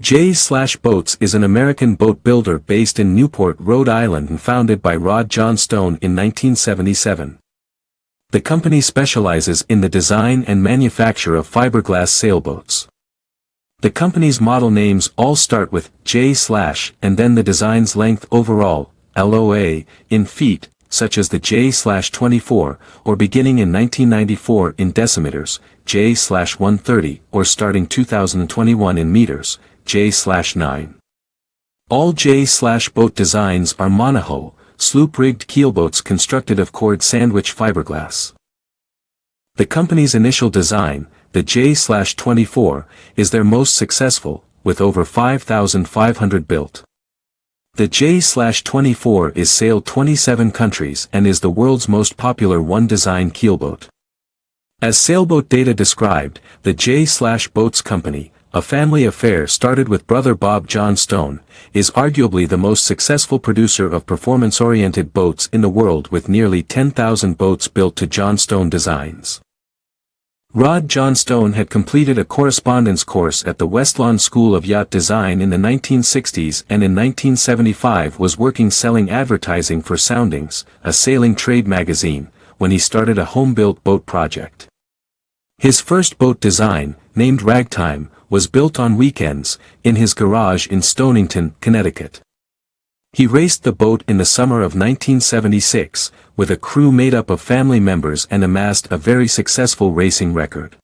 J/Boats is an American boat builder based in Newport, Rhode Island and founded by Rod John Stone in 1977. The company specializes in the design and manufacture of fiberglass sailboats. The company's model names all start with J/ and then the design's length overall, LOA, in feet, such as the J/24, or beginning in 1994 in decimeters, J/130, or starting 2021 in meters, J/9. All J/boat designs are monohull, sloop-rigged keelboats constructed of cored sandwich fiberglass. The company's initial design, the J/24, is their most successful, with over 5,500 built. The J/24 is sailed 27 countries and is the world's most popular one-design keelboat. As Sailboat Data described, the J/Boats Company, a family affair started with brother Bob John Stone, is arguably the most successful producer of performance-oriented boats in the world with nearly 10,000 boats built to John Stone designs. Rod John Stone had completed a correspondence course at the Westlawn School of Yacht Design in the 1960s and in 1975 was working selling advertising for Soundings, a sailing trade magazine, when he started a home-built boat project. His first boat design, named Ragtime, was built on weekends, in his garage in Stonington, Connecticut. He raced the boat in the summer of 1976, with a crew made up of family members and amassed a very successful racing record.